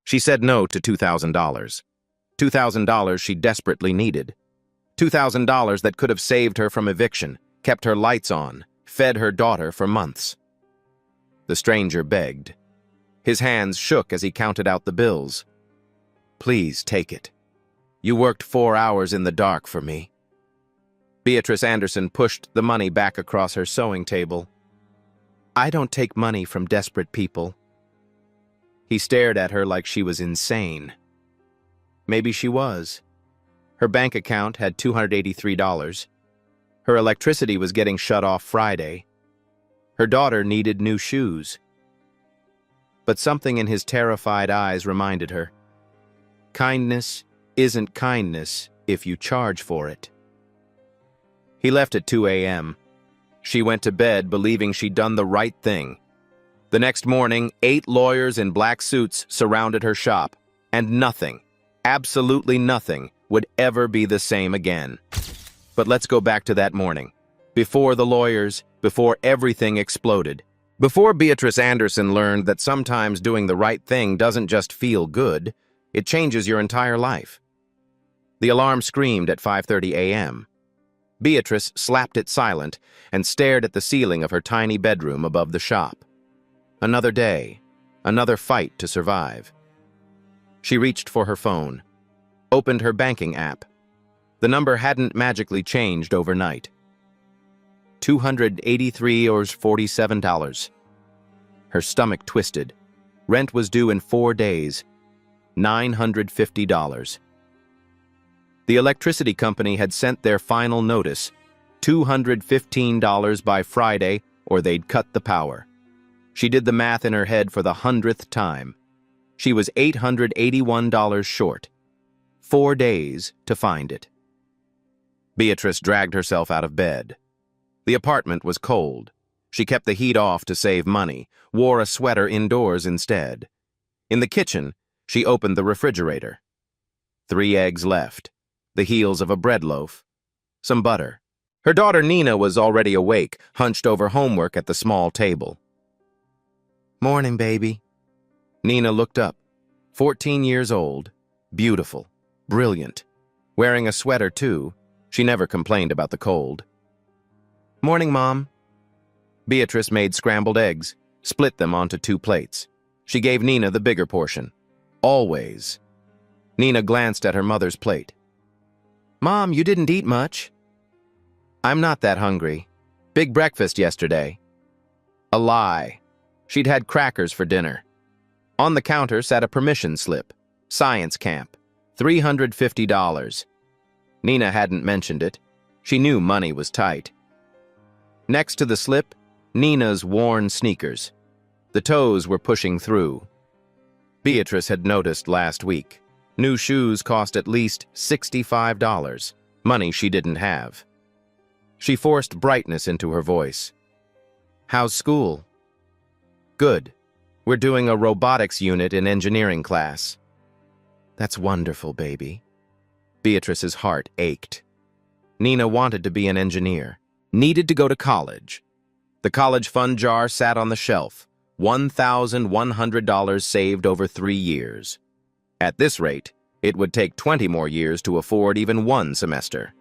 She said no to $2,000. $2,000 she desperately needed. $2,000 that could have saved her from eviction, kept her lights on, fed her daughter for months. The stranger begged. His hands shook as he counted out the bills. "Please take it. You worked 4 hours in the dark for me." Beatrice Anderson pushed the money back across her sewing table. "I don't take money from desperate people." He stared at her like she was insane. Maybe she was. Her bank account had $283. Her electricity was getting shut off Friday. Her daughter needed new shoes. But something in his terrified eyes reminded her. Kindness isn't kindness if you charge for it. He left at 2 a.m. She went to bed believing she'd done the right thing. The next morning, 8 lawyers in black suits surrounded her shop, and nothing, absolutely nothing, would ever be the same again. But let's go back to that morning. Before the lawyers, before everything exploded. Before Beatrice Anderson learned that sometimes doing the right thing doesn't just feel good, it changes your entire life. The alarm screamed at 5:30 a.m. Beatrice slapped it silent and stared at the ceiling of her tiny bedroom above the shop. Another day, another fight to survive. She reached for her phone, opened her banking app. The number hadn't magically changed overnight. $283.47. Her stomach twisted. Rent was due in 4 days. $950. The electricity company had sent their final notice, $215 by Friday, or they'd cut the power. She did the math in her head for the 100th time. She was $881 short. 4 days to find it. Beatrice dragged herself out of bed. The apartment was cold. She kept the heat off to save money, wore a sweater indoors instead. In the kitchen, she opened the refrigerator. 3 eggs left, the heels of a bread loaf, some butter. Her daughter Nina was already awake, hunched over homework at the small table. "Morning, baby." Nina looked up. 14 years old, beautiful, brilliant. Wearing a sweater, too. She never complained about the cold. "Morning, Mom." Beatrice made scrambled eggs, split them onto 2 plates. She gave Nina the bigger portion. Always. Nina glanced at her mother's plate. "Mom, you didn't eat much." "I'm not that hungry. Big breakfast yesterday." A lie. She'd had crackers for dinner. On the counter sat a permission slip. Science camp. $350. Nina hadn't mentioned it. She knew money was tight. Next to the slip, Nina's worn sneakers. The toes were pushing through. Beatrice had noticed last week. New shoes cost at least $65, money she didn't have. She forced brightness into her voice. "How's school?" "Good. We're doing a robotics unit in engineering class." "That's wonderful, baby." Beatrice's heart ached. Nina wanted to be an engineer, needed to go to college. The college fund jar sat on the shelf, $1,100 saved over 3 years. At this rate, it would take 20 more years to afford even 1 semester.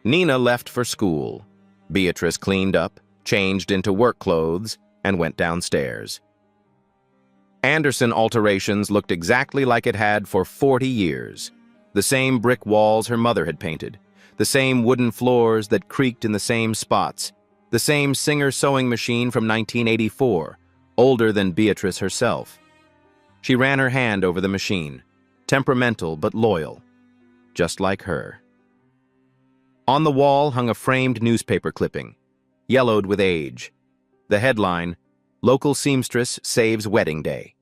Nina left for school. Beatrice cleaned up, changed into work clothes, and went downstairs. Anderson alterations looked exactly like it had for 40 years. The same brick walls her mother had painted, the same wooden floors that creaked in the same spots, the same Singer sewing machine from 1984, older than Beatrice herself. She ran her hand over the machine, temperamental but loyal, just like her. On the wall hung a framed newspaper clipping, yellowed with age. The headline, "Local Seamstress Saves Wedding Day."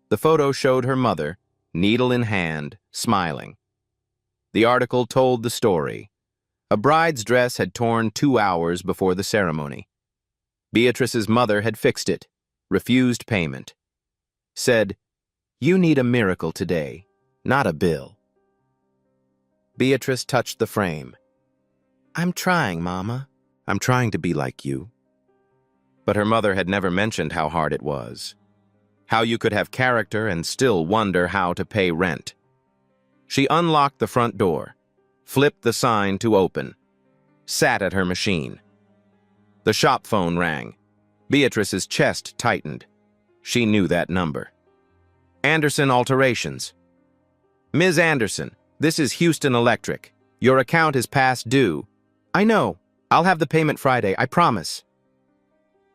The photo showed her mother, needle in hand, smiling. The article told the story. A bride's dress had torn 2 hours before the ceremony. Beatrice's mother had fixed it, refused payment. Said, "You need a miracle today, not a bill." Beatrice touched the frame. "I'm trying, Mama. I'm trying to be like you." But her mother had never mentioned how hard it was. how you could have character and still wonder how to pay rent. She unlocked the front door, flipped the sign to open, sat at her machine. The shop phone rang. Beatrice's chest tightened. She knew that number. Anderson Alterations. Ms. Anderson, this is Houston Electric. Your account is past due. I know. I'll have the payment Friday, I promise.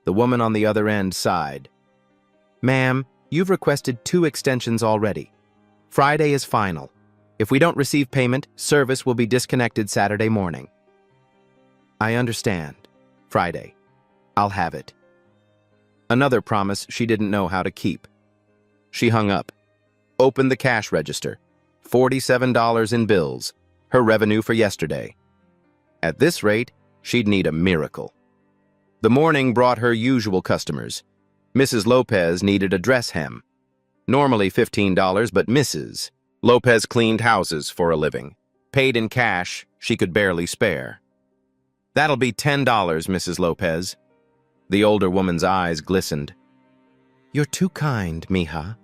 The woman on the other end sighed. Ma'am, you've requested 2 extensions already. Friday is final. If we don't receive payment, service will be disconnected Saturday morning. I understand. Friday. I'll have it. Another promise she didn't know how to keep. She hung up, opened the cash register. $47 in bills, her revenue for yesterday. At this rate, she'd need a miracle. The morning brought her usual customers. Mrs. Lopez needed a dress hem. Normally $15, but Mrs. Lopez cleaned houses for a living. Paid in cash, she could barely spare. That'll be $10, Mrs. Lopez. The older woman's eyes glistened. You're too kind, mija.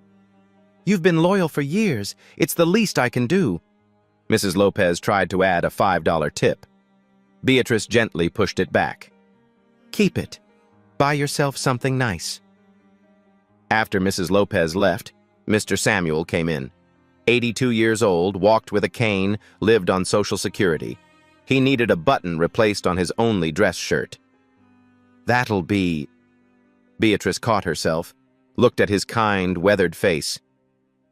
You've been loyal for years. It's the least I can do. Mrs. Lopez tried to add a $5 tip. Beatrice gently pushed it back. Keep it. Buy yourself something nice. After Mrs. Lopez left, Mr. Samuel came in. 82 years old, walked with a cane, lived on Social Security. He needed a button replaced on his only dress shirt. That'll be... Beatrice caught herself, looked at his kind, weathered face.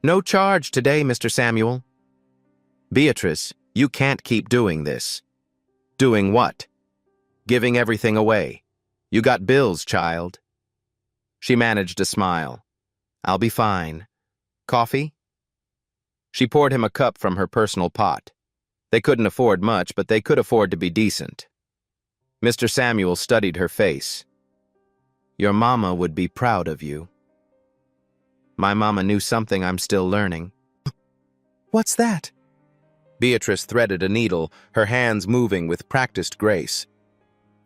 No charge today, Mr. Samuel. Beatrice, you can't keep doing this. Doing what? Giving everything away. You got bills, child. She managed a smile. I'll be fine. Coffee? She poured him a cup from her personal pot. They couldn't afford much, but they could afford to be decent. Mr. Samuel studied her face. Your mama would be proud of you. My mama knew something I'm still learning. What's that? Beatrice threaded a needle, her hands moving with practiced grace.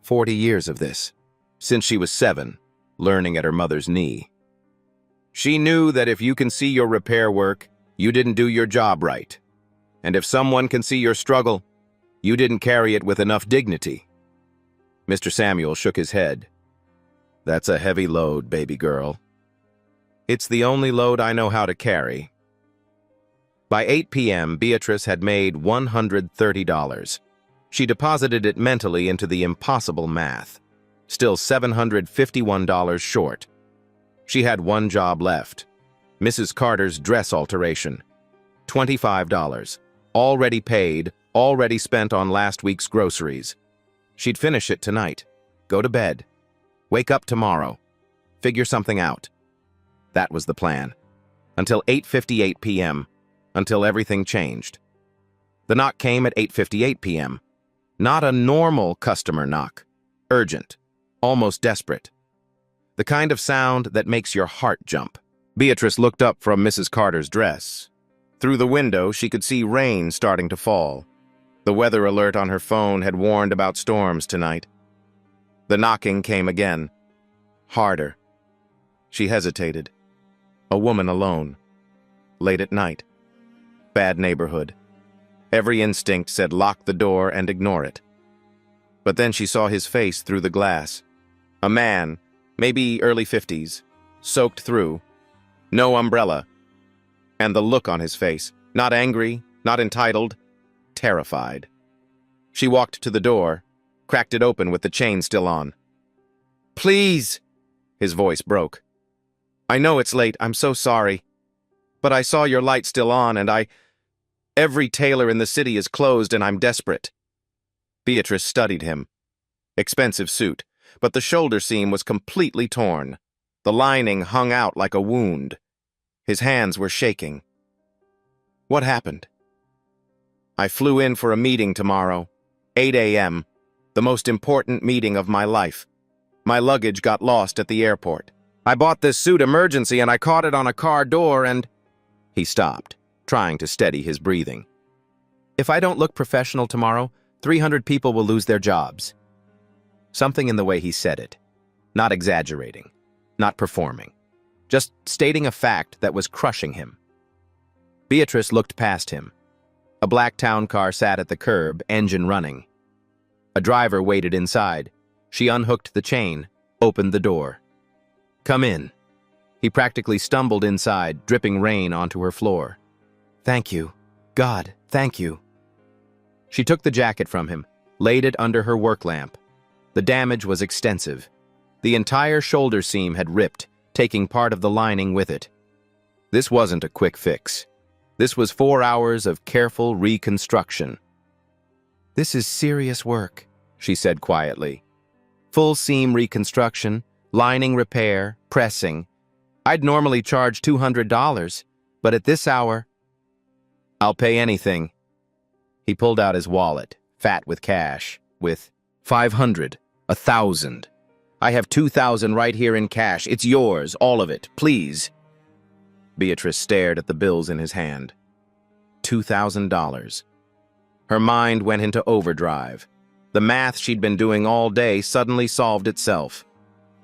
40 years of this, since she was 7, learning at her mother's knee. She knew that if you can see your repair work, you didn't do your job right. And if someone can see your struggle, you didn't carry it with enough dignity. Mr. Samuel shook his head. That's a heavy load, baby girl. It's the only load I know how to carry. By 8 p.m., Beatrice had made $130. She deposited it mentally into the impossible math. Still $751 short. She had one job left. Mrs. Carter's dress alteration. $25. Already paid, already spent on last week's groceries. She'd finish it tonight. Go to bed. Wake up tomorrow. Figure something out. That was the plan. Until 8:58 p.m. Until everything changed. The knock came at 8:58 p.m. Not a normal customer knock. Urgent. Almost desperate. The kind of sound that makes your heart jump. Beatrice looked up from Mrs. Carter's dress. Through the window, she could see rain starting to fall. The weather alert on her phone had warned about storms tonight. The knocking came again. Harder. She hesitated. A woman alone. Late at night. Bad neighborhood. Every instinct said lock the door and ignore it. But then she saw his face through the glass. A man, maybe early 50s, soaked through. No umbrella. And the look on his face, not angry, not entitled, terrified. She walked to the door, cracked it open with the chain still on. Please! His voice broke. I know it's late, I'm so sorry. But I saw your light still on and every tailor in the city is closed and I'm desperate. Beatrice studied him. Expensive suit, but the shoulder seam was completely torn. The lining hung out like a wound. His hands were shaking. What happened? I flew in for a meeting tomorrow, 8 a.m., the most important meeting of my life. My luggage got lost at the airport. I bought this suit emergency and I caught it on a car door and... He stopped, trying to steady his breathing. If I don't look professional tomorrow, 300 people will lose their jobs. Something in the way he said it. Not exaggerating. Not performing. just stating a fact that was crushing him. Beatrice looked past him. A black town car sat at the curb, engine running. A driver waited inside. She unhooked the chain, opened the door. "Come in." He practically stumbled inside, dripping rain onto her floor. "Thank you. God, thank you." She took the jacket from him, laid it under her work lamp. The damage was extensive. The entire shoulder seam had ripped, taking part of the lining with it. This wasn't a quick fix. This was 4 hours of careful reconstruction. "This is serious work," she said quietly. "Full seam reconstruction, lining repair, pressing. I'd normally charge $200, but at this hour, I'll pay anything." He pulled out his wallet, fat with cash, with 500, 1,000. "I have 2,000 right here in cash. It's yours, all of it, please." Beatrice stared at the bills in his hand. $2,000. Her mind went into overdrive. The math she'd been doing all day suddenly solved itself.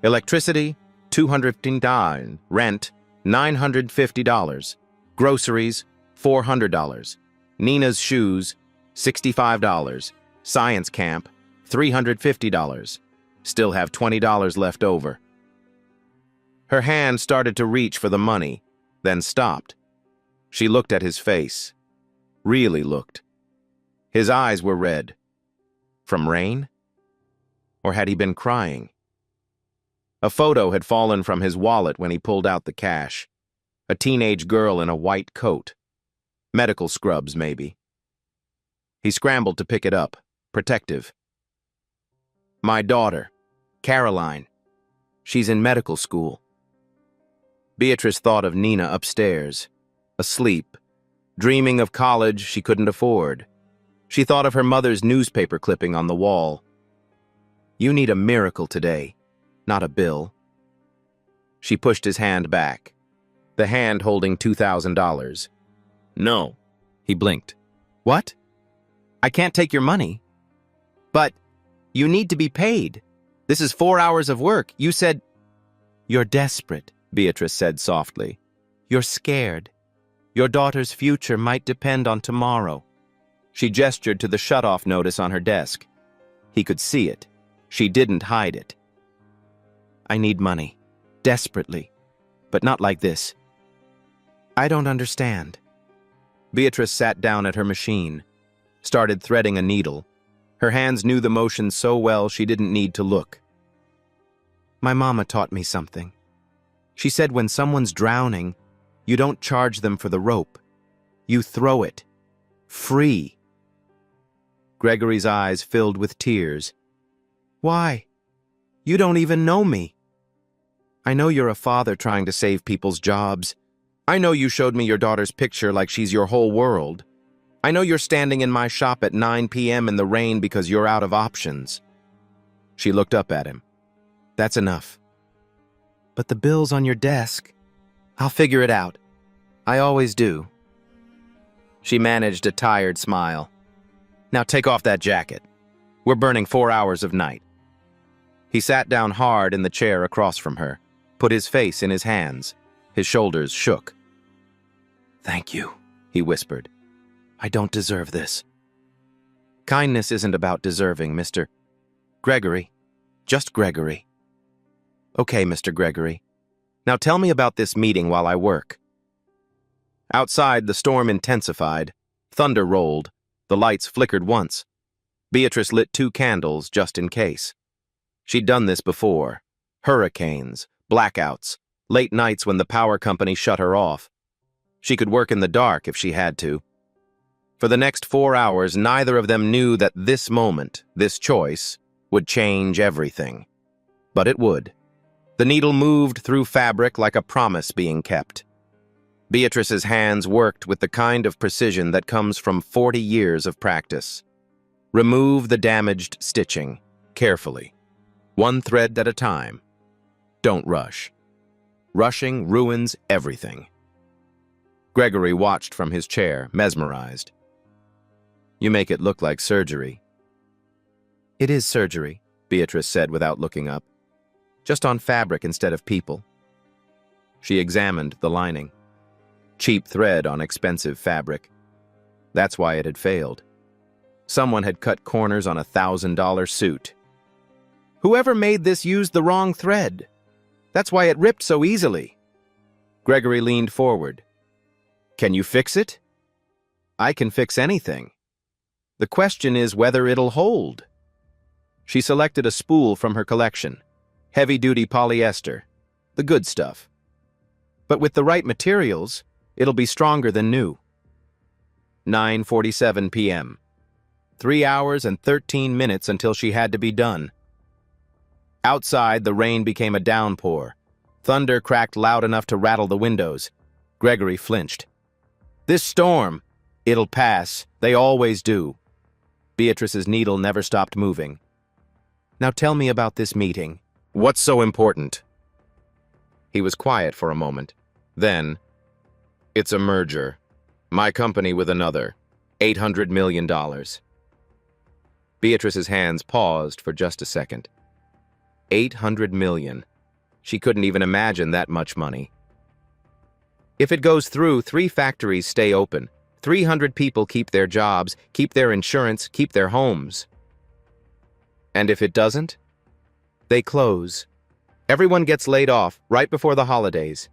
Electricity, $215. Rent, $950. Groceries, $400. Nina's shoes, $65. Science camp, $350. Still have $20 left over. Her hand started to reach for the money, then stopped. She looked at his face. Really looked. His eyes were red. From rain? Or had he been crying? A photo had fallen from his wallet when he pulled out the cash. A teenage girl in a white coat. Medical scrubs, maybe. He scrambled to pick it up, protective. "My daughter, Caroline. She's in medical school." Beatrice thought of Nina upstairs, asleep, dreaming of college she couldn't afford. She thought of her mother's newspaper clipping on the wall. "You need a miracle today, not a bill." She pushed his hand back, the hand holding $2,000. "No." He blinked. "What? I can't take your money." "But you need to be paid. This is 4 hours of work. You said—" "You're desperate," Beatrice said softly. "You're scared. Your daughter's future might depend on tomorrow." She gestured to the shut-off notice on her desk. He could see it. She didn't hide it. "I need money. Desperately. But not like this." "I don't understand." Beatrice sat down at her machine, started threading a needle. Her hands knew the motion so well she didn't need to look. "My mama taught me something. She said when someone's drowning, you don't charge them for the rope. You throw it. Free." Gregory's eyes filled with tears. "Why? You don't even know me." "I know you're a father trying to save people's jobs. I know you showed me your daughter's picture like she's your whole world. I know you're standing in my shop at 9 p.m. in the rain because you're out of options." She looked up at him. "That's enough." "But the bill's on your desk." "I'll figure it out. I always do." She managed a tired smile. "Now take off that jacket. We're burning 4 hours of night." He sat down hard in the chair across from her, put his face in his hands. His shoulders shook. "Thank you," he whispered. "I don't deserve this." "Kindness isn't about deserving, Mr. Gregory. Just Gregory." "Okay, Mr. Gregory. Now tell me about this meeting while I work." Outside, the storm intensified. Thunder rolled. The lights flickered once. Beatrice lit 2 candles just in case. She'd done this before. Hurricanes, blackouts, late nights when the power company shut her off. She could work in the dark if she had to. For the next 4 hours, neither of them knew that this moment, this choice, would change everything. But it would. The needle moved through fabric like a promise being kept. Beatrice's hands worked with the kind of precision that comes from 40 years of practice. Remove the damaged stitching, carefully. One thread at a time. Don't rush. Rushing ruins everything. Gregory watched from his chair, mesmerized. "You make it look like surgery." "It is surgery," Beatrice said without looking up. "Just on fabric instead of people." She examined the lining. Cheap thread on expensive fabric. That's why it had failed. Someone had cut corners on a $1,000 suit. Whoever made this used the wrong thread. That's why it ripped so easily. Gregory leaned forward. Can you fix it? I can fix anything. The question is whether it'll hold. She selected a spool from her collection. Heavy-duty polyester. The good stuff. But with the right materials, it'll be stronger than new. 9:47 p.m. 3 hours and 13 minutes until she had to be done. Outside, the rain became a downpour. Thunder cracked loud enough to rattle the windows. Gregory flinched. This storm, it'll pass. They always do. Beatrice's needle never stopped moving. Now tell me about this meeting. What's so important? He was quiet for a moment. Then, it's a merger. My company with another. $800 million. Beatrice's hands paused for just a second. 800 million. She couldn't even imagine that much money. If it goes through, 3 factories stay open. 300 people keep their jobs, keep their insurance, keep their homes. And if it doesn't? They close. Everyone gets laid off right before the holidays.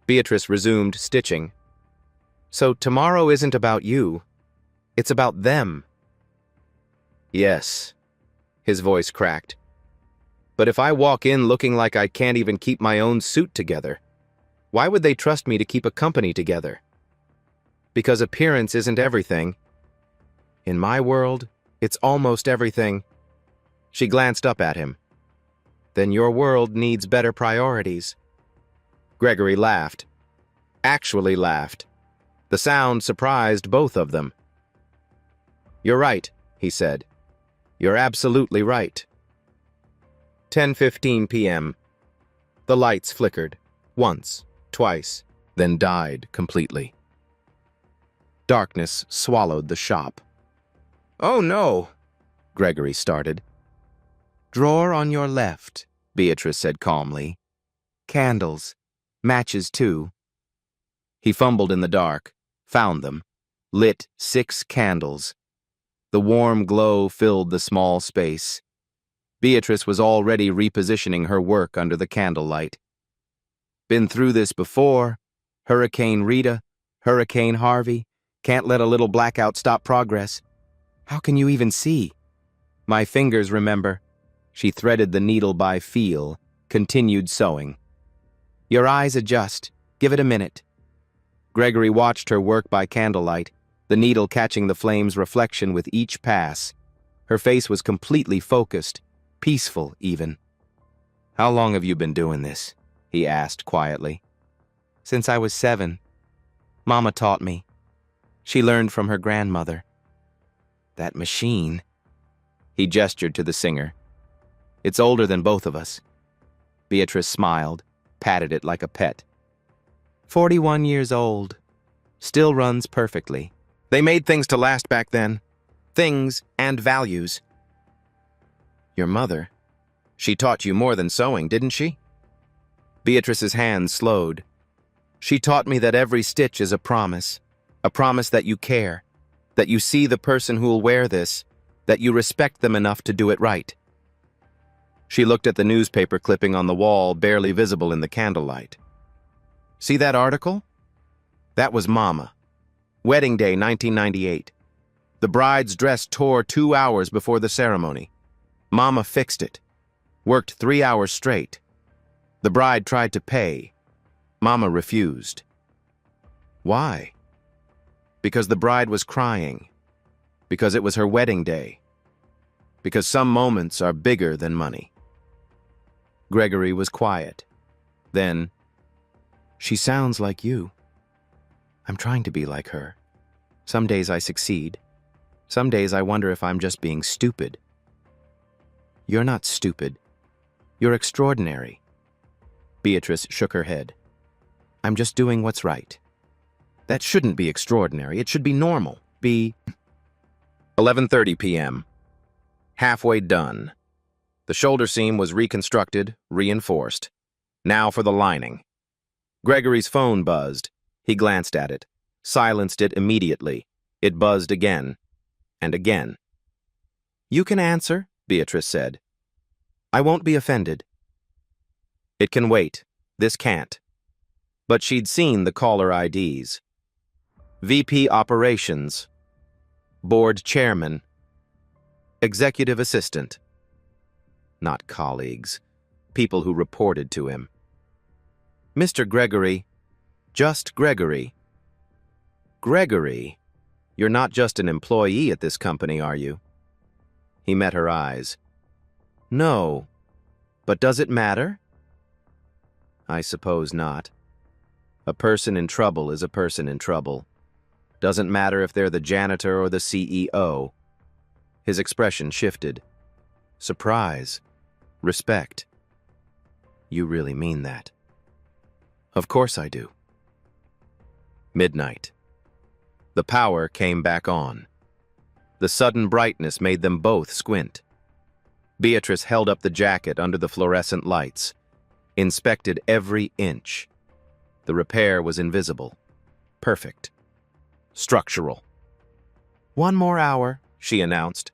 Beatrice resumed stitching. So tomorrow isn't about you. It's about them. Yes. His voice cracked. But if I walk in looking like I can't even keep my own suit together, why would they trust me to keep a company together? Because appearance isn't everything. In my world, it's almost everything. She glanced up at him. Then your world needs better priorities. Gregory laughed. Actually laughed. The sound surprised both of them. You're right, he said. You're absolutely right. 10:15 p.m. The lights flickered, once, twice, then died completely. Darkness swallowed the shop. Oh no, Gregory started. Drawer on your left, Beatrice said calmly. Candles. Matches too. He fumbled in the dark, found them, lit 6 candles. The warm glow filled the small space. Beatrice was already repositioning her work under the candlelight. Been through this before. Hurricane Rita, Hurricane Harvey. Can't let a little blackout stop progress. How can you even see? My fingers remember. She threaded the needle by feel, continued sewing. Your eyes adjust. Give it a minute. Gregory watched her work by candlelight, the needle catching the flame's reflection with each pass. Her face was completely focused, peaceful even. How long have you been doing this? He asked quietly. Since I was 7. Mama taught me. She learned from her grandmother. That machine. He gestured to the singer. It's older than both of us. Beatrice smiled, patted it like a pet. 41 years old. Still runs perfectly. They made things to last back then. Things and values. Your mother. She taught you more than sewing, didn't she? Beatrice's hands slowed. She taught me that every stitch is a promise that you care, that you see the person who'll wear this, that you respect them enough to do it right. She looked at the newspaper clipping on the wall, barely visible in the candlelight. See that article? That was Mama. Wedding day, 1998. The bride's dress tore 2 hours before the ceremony. Mama fixed it. Worked 3 hours straight. The bride tried to pay. Mama refused. Why? Because the bride was crying. Because it was her wedding day. Because some moments are bigger than money. Gregory was quiet. Then, she sounds like you. I'm trying to be like her. Some days I succeed. Some days I wonder if I'm just being stupid. You're not stupid. You're extraordinary. Beatrice shook her head. I'm just doing what's right. That shouldn't be extraordinary. It should be normal. Be 11:30 p.m. Halfway done. The shoulder seam was reconstructed, reinforced. Now for the lining. Gregory's phone buzzed. He glanced at it, silenced it immediately. It buzzed again, and again. "You can answer," Beatrice said. "I won't be offended." It can wait. This can't. But she'd seen the caller IDs. VP Operations, Board Chairman, Executive Assistant. Not colleagues, people who reported to him. "Mr. Gregory, just Gregory." "Gregory, you're not just an employee at this company, are you?" He met her eyes. "No, but does it matter?" "I suppose not. A person in trouble is a person in trouble. Doesn't matter if they're the janitor or the CEO. His expression shifted. Surprise. Respect. "You really mean that?" "Of course I do." Midnight. The power came back on. The sudden brightness made them both squint. Beatrice held up the jacket under the fluorescent lights, inspected every inch. The repair was invisible. Perfect. Structural. "One more hour," she announced.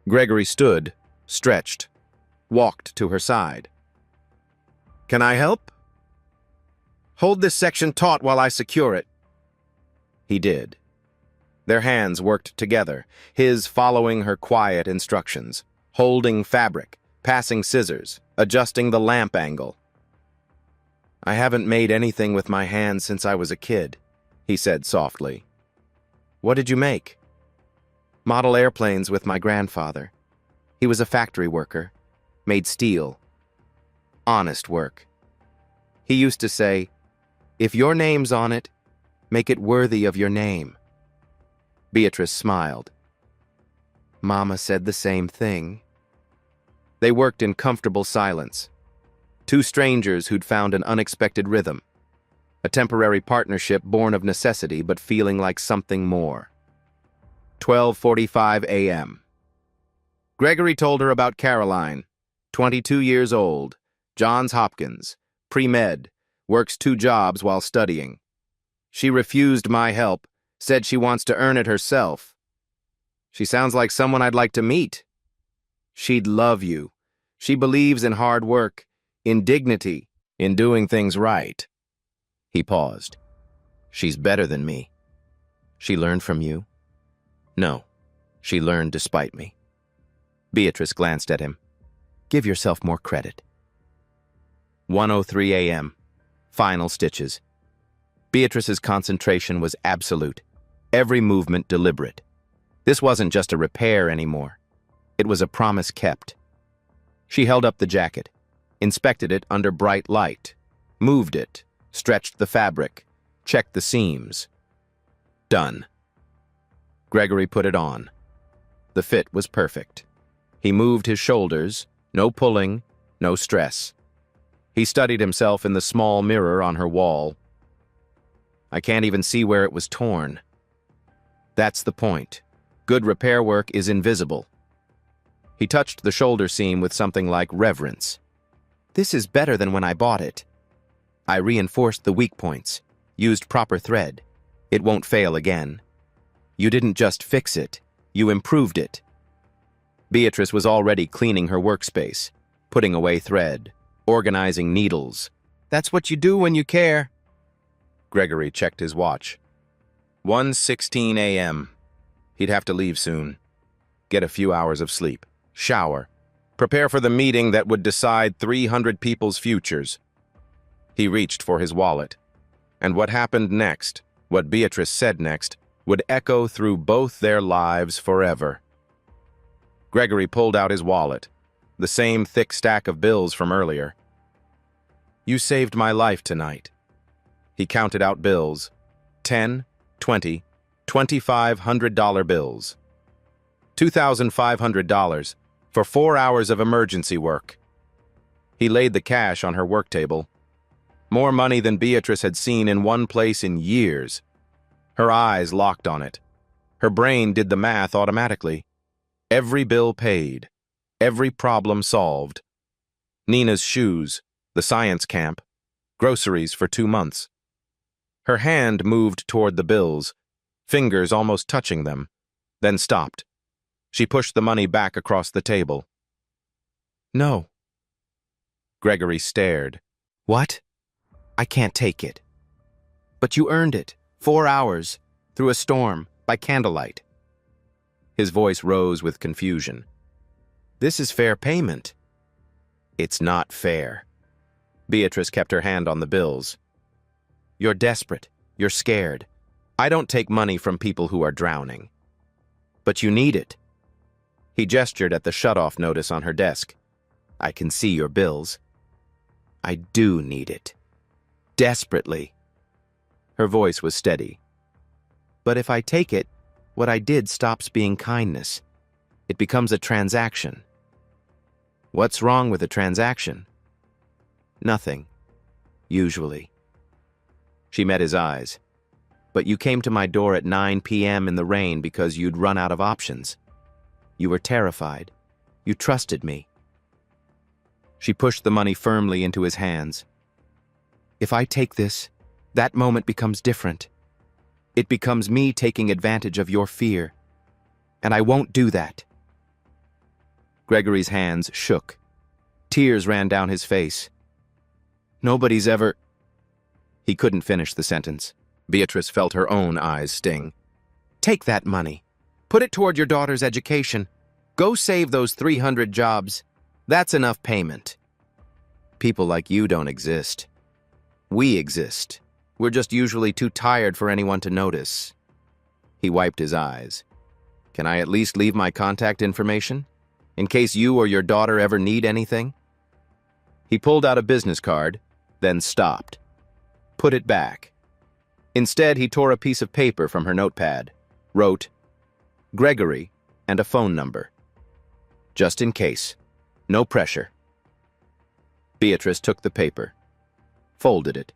Gregory stood, stretched, walked to her side. "Can I help?" "Hold this section taut while I secure it." He did. Their hands worked together, his following her quiet instructions, holding fabric, passing scissors, adjusting the lamp angle. "I haven't made anything with my hands since I was a kid," he said softly. "What did you make?" "Model airplanes with my grandfather. He was a factory worker, made steel. Honest work. He used to say, 'If your name's on it, make it worthy of your name.'" Beatrice smiled. "Mama said the same thing." They worked in comfortable silence. Two strangers who'd found an unexpected rhythm. A temporary partnership born of necessity but feeling like something more. 12:45 a.m. Gregory told her about Caroline, 22 years old, Johns Hopkins, pre-med, works 2 jobs while studying. "She refused my help, said she wants to earn it herself." "She sounds like someone I'd like to meet." "She'd love you. She believes in hard work, in dignity, in doing things right." He paused. "She's better than me." "She learned from you?" "No, she learned despite me." Beatrice glanced at him. "Give yourself more credit." 1:03 a.m. Final stitches. Beatrice's concentration was absolute, every movement deliberate. This wasn't just a repair anymore. It was a promise kept. She held up the jacket, inspected it under bright light, moved it, stretched the fabric, checked the seams. Done. Gregory put it on. The fit was perfect. He moved his shoulders, no pulling, no stress. He studied himself in the small mirror on her wall. "I can't even see where it was torn." That's the point. Good repair work is invisible. He touched the shoulder seam with something like reverence. "This is better than when I bought it. I reinforced the weak points, used proper thread. It won't fail again. You didn't just fix it, you improved it." Beatrice was already cleaning her workspace, putting away thread, organizing needles. "That's what you do when you care." Gregory checked his watch. 1:16 a.m. He'd have to leave soon. Get a few hours of sleep. Shower. Prepare for the meeting that would decide 300 people's futures. He reached for his wallet. And what happened next, what Beatrice said next, would echo through both their lives forever. Gregory pulled out his wallet, the same thick stack of bills from earlier. "You saved my life tonight." He counted out bills. 10, 20, $2,500 bills. $2,500 for 4 hours of emergency work. He laid the cash on her work table. More money than Beatrice had seen in one place in years. Her eyes locked on it. Her brain did the math automatically. Every bill paid. Every problem solved. Nina's shoes, the science camp, Groceries for 2 months. Her hand moved toward the bills, fingers almost touching them, then stopped. She pushed the money back across the table. No. Gregory stared. What? I can't take it. But you earned it. 4 hours, through a storm, by candlelight. His voice rose with confusion. This is fair payment. It's not fair. Beatrice kept her hand on the bills. You're desperate. You're scared. I don't take money from people who are drowning. But you need it. He gestured at the shut-off notice on her desk. I can see your bills. I do need it. Desperately. Her voice was steady. But if I take it, what I did stops being kindness. It becomes a transaction. What's wrong with a transaction? Nothing. Usually. She met his eyes. But you came to my door at 9 p.m. in the rain because you'd run out of options. You were terrified. You trusted me. She pushed the money firmly into his hands. If I take this, that moment becomes different. It becomes me taking advantage of your fear. And I won't do that. Gregory's hands shook. Tears ran down his face. Nobody's ever... He couldn't finish the sentence. Beatrice felt her own eyes sting. Take that money. Put it toward your daughter's education. Go save those 300 jobs. That's enough payment. People like you don't exist. We exist. We're just usually too tired for anyone to notice. He wiped his eyes. Can I at least leave my contact information? In case you or your daughter ever need anything? He pulled out a business card, then stopped. Put it back. Instead, he tore a piece of paper from her notepad, wrote, Gregory, and a phone number. Just in case. No pressure. Beatrice took the paper, folded it.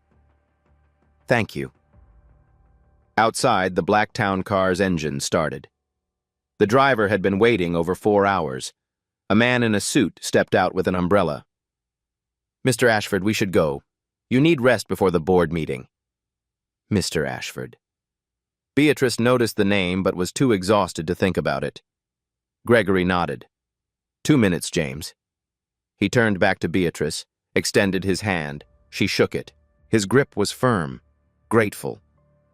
Thank you. Outside, the Blacktown car's engine started. The driver had been waiting over 4 hours. A man in a suit stepped out with an umbrella. Mr. Ashford, we should go. You need rest before the board meeting. Mr. Ashford. Beatrice noticed the name but was too exhausted to think about it. Gregory nodded. 2 minutes, James. He turned back to Beatrice, extended his hand. She shook it. His grip was firm, grateful.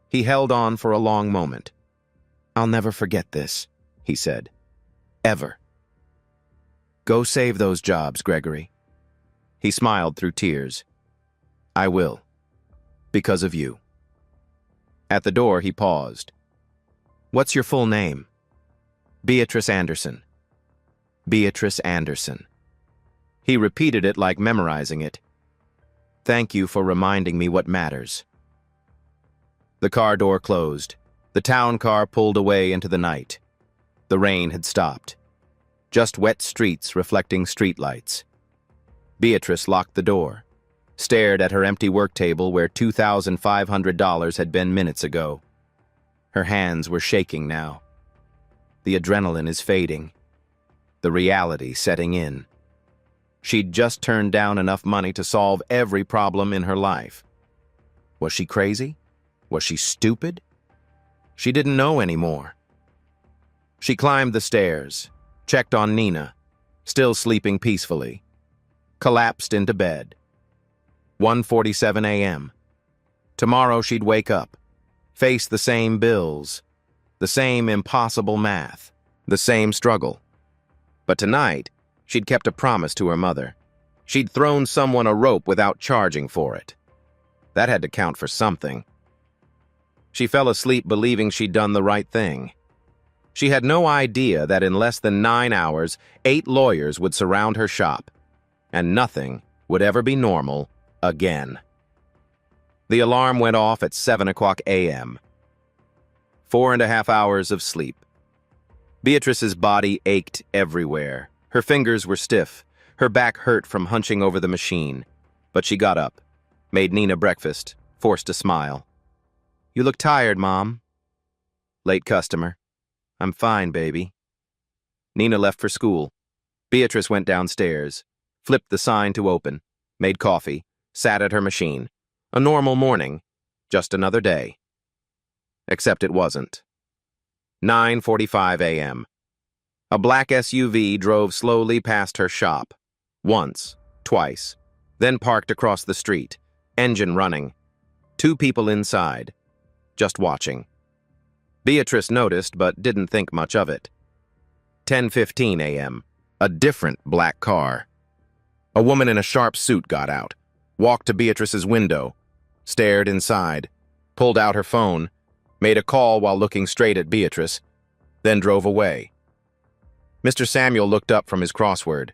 He held on for a long moment. I'll never forget this, he said. Ever. Go save those jobs, Gregory. He smiled through tears. I will. Because of you. At the door, he paused. What's your full name? Beatrice Anderson. Beatrice Anderson. He repeated it like memorizing it. Thank you for reminding me what matters. The car door closed. The town car pulled away into the night. The rain had stopped. Just wet streets reflecting streetlights. Beatrice locked the door, stared at her empty work table where $2,500 had been minutes ago. Her hands were shaking now. The adrenaline is fading. The reality setting in. She'd just turned down enough money to solve every problem in her life. Was she crazy? Was she stupid? She didn't know anymore. She climbed the stairs, checked on Nina, still sleeping peacefully. Collapsed into bed. 1:47 a.m. Tomorrow she'd wake up, face the same bills, the same impossible math, the same struggle. But tonight, she'd kept a promise to her mother. She'd thrown someone a rope without charging for it. That had to count for something. She fell asleep believing she'd done the right thing. She had no idea that in less than 9 hours, 8 lawyers would surround her shop, and nothing would ever be normal again. The alarm went off at 7:00 a.m. 4.5 hours of sleep. Beatrice's body ached everywhere. Her fingers were stiff. Her back hurt from hunching over the machine. But she got up, made Nina breakfast, forced a smile. You look tired, Mom. Late customer. I'm fine, baby. Nina left for school. Beatrice went downstairs, flipped the sign to open, made coffee, sat at her machine. A normal morning, just another day. Except it wasn't. 9:45 a.m. A black SUV drove slowly past her shop. Once, twice, then parked across the street, engine running. 2 people inside, just watching. Beatrice noticed but didn't think much of it. 10:15 a.m. A different black car. A woman in a sharp suit got out, walked to Beatrice's window, stared inside, pulled out her phone, made a call while looking straight at Beatrice, then drove away. Mr. Samuel looked up from his crossword.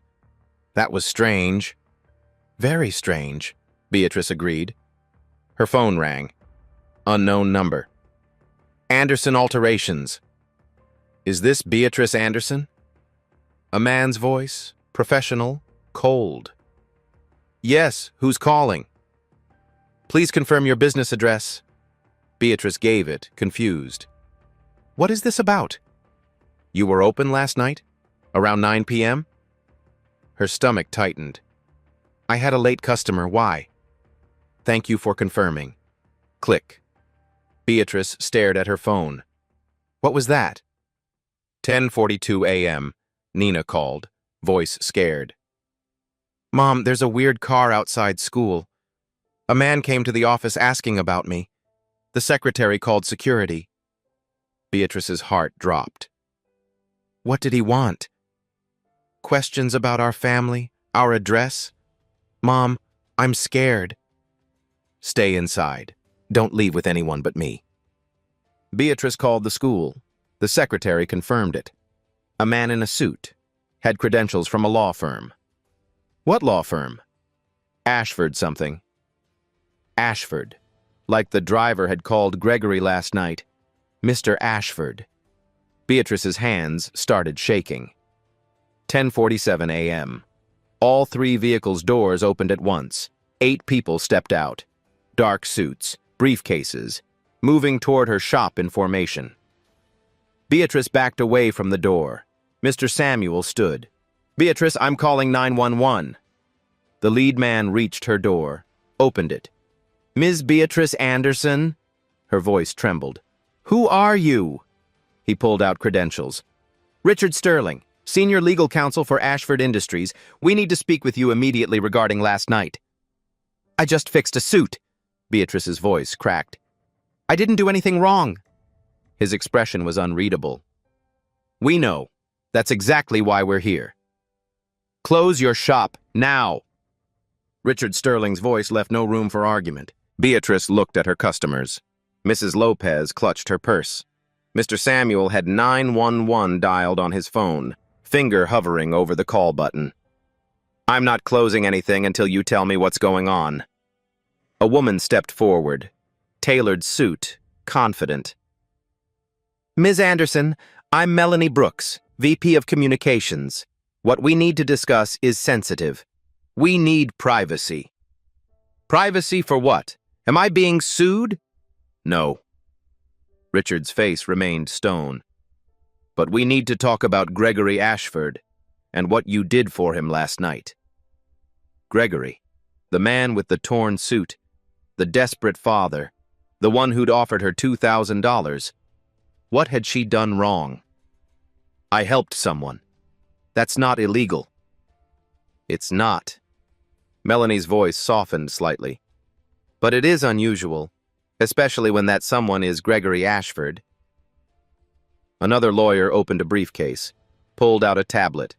That was strange. Very strange, Beatrice agreed. Her phone rang. Unknown number. Anderson Alterations. Is this Beatrice Anderson? A man's voice, professional, cold. Yes, who's calling? Please confirm your business address. Beatrice gave it, confused. What is this about? You were open last night? Around 9 p.m.? Her stomach tightened. I had a late customer, why? Thank you for confirming. Click. Beatrice stared at her phone. What was that? 10:42 a.m. Nina called, voice scared. Mom, there's a weird car outside school. A man came to the office asking about me. The secretary called security. Beatrice's heart dropped. What did he want? Questions about our family, our address? Mom, I'm scared. Stay inside. Don't leave with anyone but me. Beatrice called the school. The secretary confirmed it. A man in a suit. Had credentials from a law firm. What law firm? Ashford something. Ashford. Like the driver had called Gregory last night. Mr. Ashford. Beatrice's hands started shaking. 10:47 a.m. All 3 vehicles' doors opened at once. 8 people stepped out. Dark suits, briefcases, moving toward her shop in formation. Beatrice backed away from the door. Mr. Samuel stood. Beatrice, I'm calling 911. The lead man reached her door, opened it. Ms. Beatrice Anderson? Her voice trembled. Who are you? He pulled out credentials. Richard Sterling, Senior Legal Counsel for Ashford Industries. We need to speak with you immediately regarding last night. I just fixed a suit. Beatrice's voice cracked. I didn't do anything wrong. His expression was unreadable. We know. That's exactly why we're here. Close your shop, now. Richard Sterling's voice left no room for argument. Beatrice looked at her customers. Mrs. Lopez clutched her purse. Mr. Samuel had 911 dialed on his phone, finger hovering over the call button. I'm not closing anything until you tell me what's going on. A woman stepped forward, tailored suit, confident. Ms. Anderson, I'm Melanie Brooks, VP of Communications. What we need to discuss is sensitive. We need privacy. Privacy for what? Am I being sued? No. Richard's face remained stone. But we need to talk about Gregory Ashford and what you did for him last night. Gregory, the man with the torn suit, the desperate father, the one who'd offered her $2,000. What had she done wrong? I helped someone. That's not illegal. It's not. Melanie's voice softened slightly. But it is unusual, especially when that someone is Gregory Ashford. Another lawyer opened a briefcase, pulled out a tablet.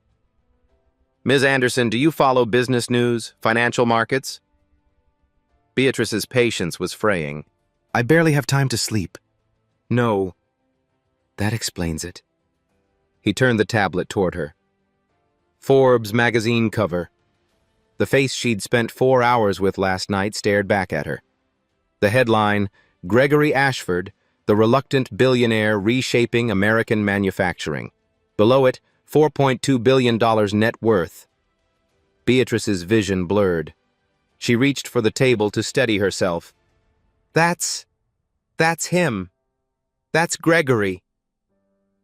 Ms. Anderson, do you follow business news, financial markets? Beatrice's patience was fraying. I barely have time to sleep. No. That explains it. He turned the tablet toward her. Forbes magazine cover. The face she'd spent 4 hours with last night stared back at her. The headline, Gregory Ashford, the reluctant billionaire reshaping American manufacturing. Below it, $4.2 billion net worth. Beatrice's vision blurred. She reached for the table to steady herself. That's him. That's Gregory.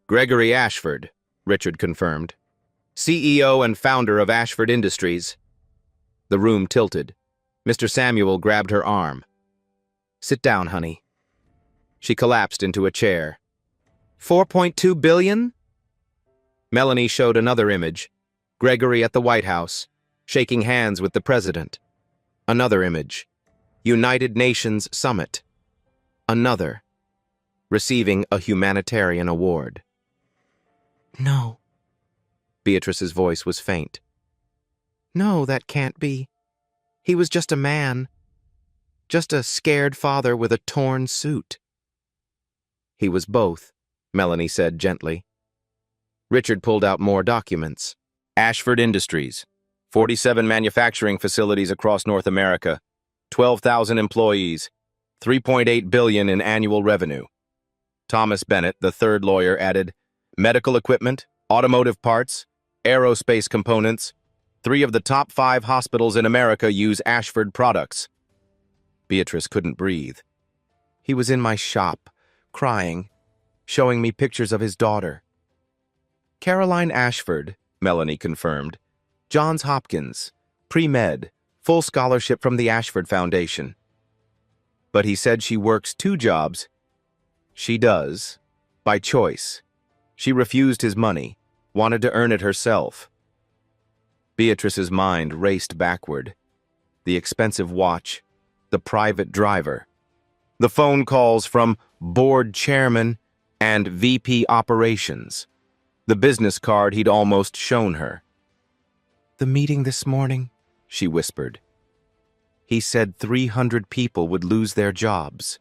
Gregory Ashford, Richard confirmed. CEO and founder of Ashford Industries. The room tilted. Mr. Samuel grabbed her arm. Sit down, honey. She collapsed into a chair. 4.2 billion? Melanie showed another image. Gregory at the White House, shaking hands with the president. Another image. United Nations Summit. Another. Receiving a humanitarian award. No. Beatrice's voice was faint. No, that can't be. He was just a man. Just a scared father with a torn suit. He was both, Melanie said gently. Richard pulled out more documents. Ashford Industries, 47 manufacturing facilities across North America, 12,000 employees, 3.8 billion in annual revenue. Thomas Bennett, the third lawyer, added, medical equipment, automotive parts, aerospace components. 3 of the top 5 hospitals in America use Ashford products. Beatrice couldn't breathe. He was in my shop, crying, showing me pictures of his daughter. Caroline Ashford, Melanie confirmed. Johns Hopkins, pre-med, full scholarship from the Ashford Foundation. But he said she works 2 jobs. She does, by choice. She refused his money, wanted to earn it herself. Beatrice's mind raced backward. The expensive watch, the private driver, the phone calls from board chairman and VP operations, the business card he'd almost shown her. The meeting this morning, she whispered. He said 300 people would lose their jobs.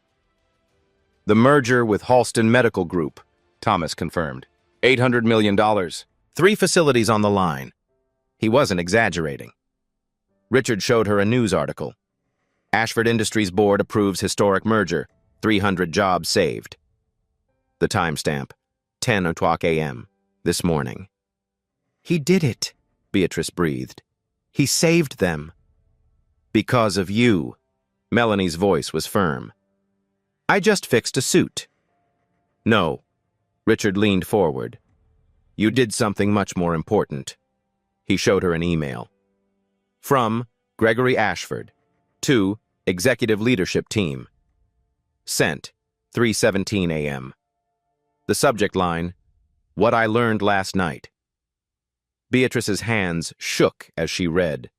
The merger with Halston Medical Group, Thomas confirmed. $800 million, 3 facilities on the line. He wasn't exaggerating. Richard showed her a news article. Ashford Industries Board approves historic merger, 300 jobs saved. The timestamp, 10:00 a.m. this morning. He did it, Beatrice breathed. He saved them. Because of you. Melanie's voice was firm. I just fixed a suit. No. Richard leaned forward. You did something much more important. He showed her an email. From Gregory Ashford. To Executive Leadership Team. Sent 3:17 a.m. The subject line, What I Learned Last Night. Beatrice's hands shook as she read.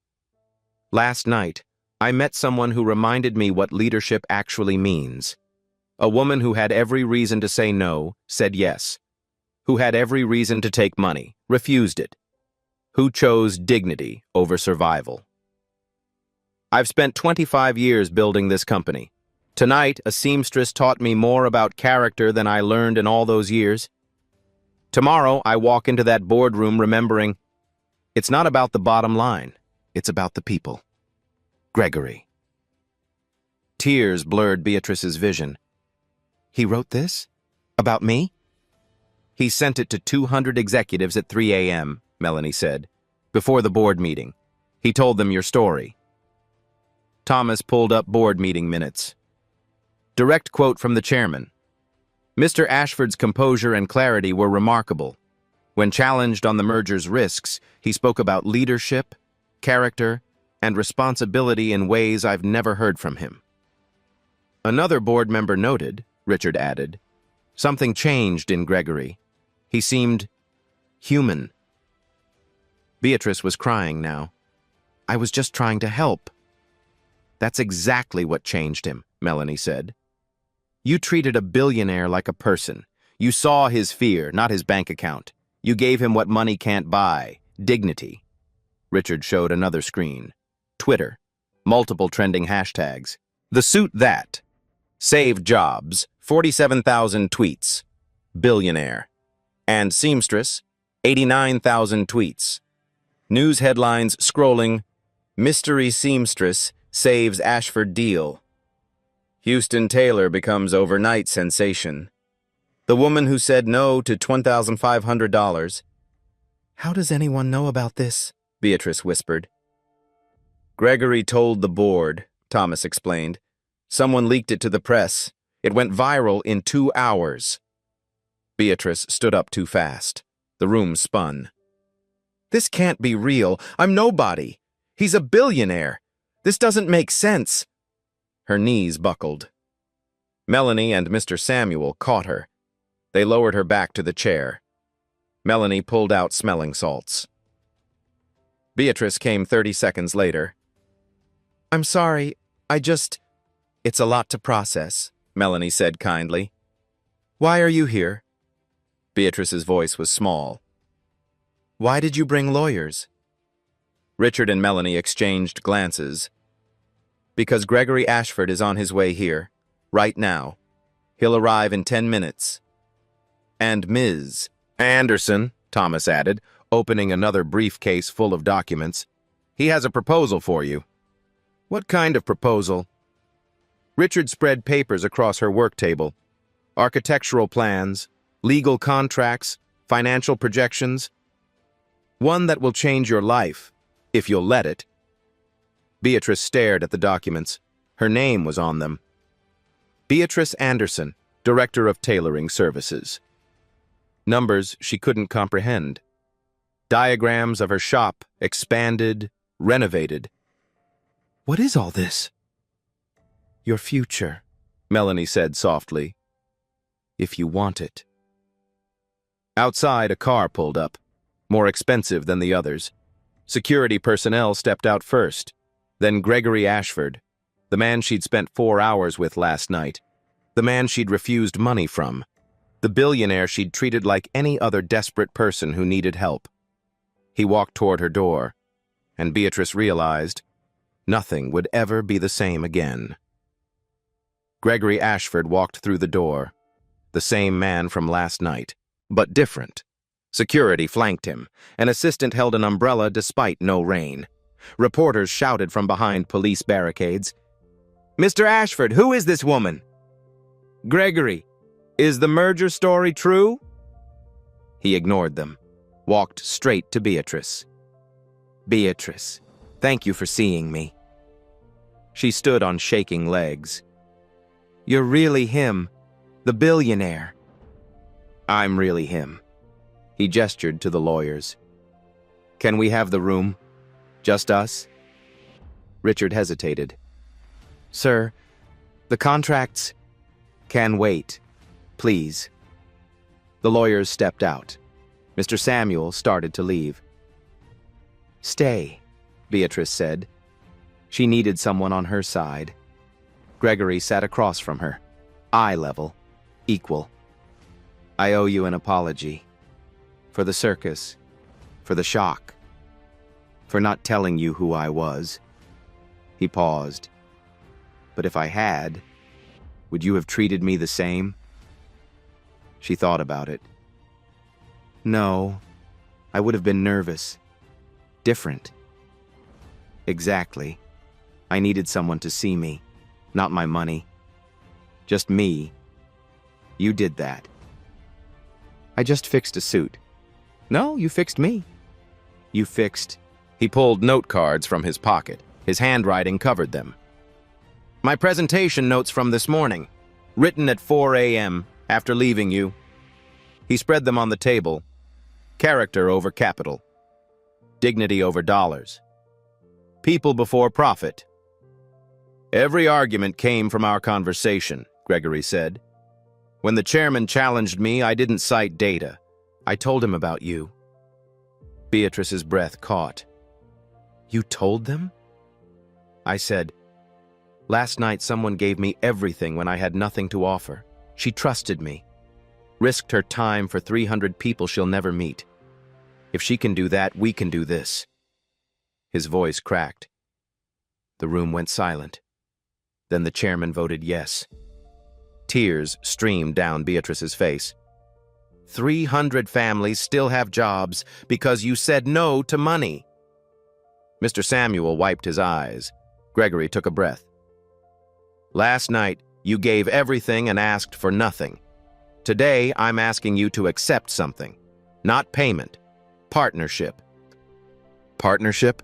Last night, I met someone who reminded me what leadership actually means. A woman who had every reason to say no, said yes. Who had every reason to take money, refused it. Who chose dignity over survival. I've spent 25 years building this company. Tonight, a seamstress taught me more about character than I learned in all those years. Tomorrow, I walk into that boardroom remembering, it's not about the bottom line, it's about the people. Gregory. Tears blurred Beatrice's vision. He wrote this? About me? He sent it to 200 executives at 3 a.m., Melanie said, before the board meeting. He told them your story. Thomas pulled up board meeting minutes. Direct quote from the chairman. Mr. Ashford's composure and clarity were remarkable. When challenged on the merger's risks, he spoke about leadership, character, and responsibility in ways I've never heard from him. Another board member noted, Richard added, something changed in Gregory. He seemed human. Beatrice was crying now. I was just trying to help. That's exactly what changed him, Melanie said. You treated a billionaire like a person. You saw his fear, not his bank account. You gave him what money can't buy, dignity. Richard showed another screen. Twitter. Multiple trending hashtags. The suit that. Saved jobs. 47,000 tweets. Billionaire. And seamstress. 89,000 tweets. News headlines scrolling. Mystery seamstress saves Ashford deal. Houston Tailor becomes overnight sensation. The woman who said no to $1,500. How does anyone know about this? Beatrice whispered. Gregory told the board, Thomas explained. Someone leaked it to the press. It went viral in 2 hours. Beatrice stood up too fast. The room spun. This can't be real. I'm nobody. He's a billionaire. This doesn't make sense. Her knees buckled. Melanie and Mr. Samuel caught her. They lowered her back to the chair. Melanie pulled out smelling salts. Beatrice came 30 seconds later. "I'm sorry, It's a lot to process," Melanie said kindly. "Why are you here?" Beatrice's voice was small. "Why did you bring lawyers?" Richard and Melanie exchanged glances. "Because Gregory Ashford is on his way here, right now. He'll arrive in 10 minutes. And Ms. Anderson," Thomas added, opening another briefcase full of documents. "He has a proposal for you." "What kind of proposal?" Richard spread papers across her work table. Architectural plans, legal contracts, financial projections. "One that will change your life, if you'll let it." Beatrice stared at the documents. Her name was on them. Beatrice Anderson, Director of Tailoring Services. Numbers she couldn't comprehend. Diagrams of her shop, expanded, renovated. "What is all this?" "Your future," Melanie said softly. "If you want it." Outside, a car pulled up, more expensive than the others. Security personnel stepped out first, then Gregory Ashford, the man she'd spent 4 hours with last night, the man she'd refused money from, the billionaire she'd treated like any other desperate person who needed help. He walked toward her door, and Beatrice realized nothing would ever be the same again. Gregory Ashford walked through the door, the same man from last night, but different. Security flanked him. An assistant held an umbrella despite no rain. Reporters shouted from behind police barricades. "Mr. Ashford, who is this woman?" "Gregory, is the merger story true?" He ignored them, walked straight to Beatrice. "Beatrice, thank you for seeing me." She stood on shaking legs. "You're really him, the billionaire." "I'm really him." He gestured to the lawyers. "Can we have the room? Just us?" Richard hesitated. "Sir, the contracts can wait, please." The lawyers stepped out. Mr. Samuel started to leave. "Stay," Beatrice said. She needed someone on her side. Gregory sat across from her, eye level, equal. "I owe you an apology. For the circus, for the shock, for not telling you who I was." He paused. "But if I had, would you have treated me the same?" She thought about it. "No, I would have been nervous. Different." "Exactly. I needed someone to see me, not my money. Just me. You did that." "I just fixed a suit." "No, you fixed me." "You fixed..." He pulled note cards from his pocket. His handwriting covered them. "My presentation notes from this morning, written at 4 a.m. after leaving you." He spread them on the table. Character over capital. Dignity over dollars. People before profit. "Every argument came from our conversation," Gregory said. "When the chairman challenged me, I didn't cite data. I told him about you." Beatrice's breath caught. "You told them?" I said, "Last night someone gave me everything when I had nothing to offer. She trusted me. Risked her time for 300 people she'll never meet. If she can do that, we can do this." His voice cracked. The room went silent. Then the chairman voted yes. Tears streamed down Beatrice's face. 300 families still have jobs because you said no to money. Mr. Samuel wiped his eyes. Gregory took a breath. "Last night, you gave everything and asked for nothing. Today, I'm asking you to accept something. Not payment. Partnership." "Partnership?"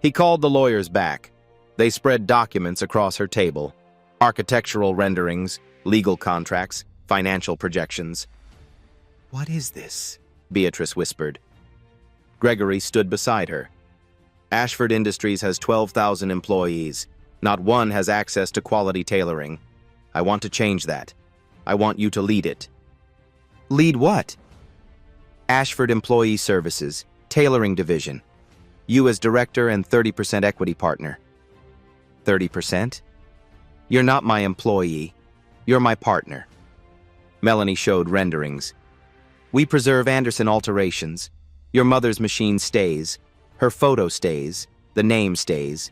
He called the lawyers back. They spread documents across her table. Architectural renderings, legal contracts, financial projections. "What is this?" Beatrice whispered. Gregory stood beside her. "Ashford Industries has 12,000 employees. Not one has access to quality tailoring. I want to change that. I want you to lead it. Lead what? Ashford Employee Services, Tailoring Division. You as director and 30% equity partner. 30%? You're not my employee. You're my partner. Melanie showed renderings. We preserve Anderson alterations. Your mother's machine stays. Her photo stays. The name stays.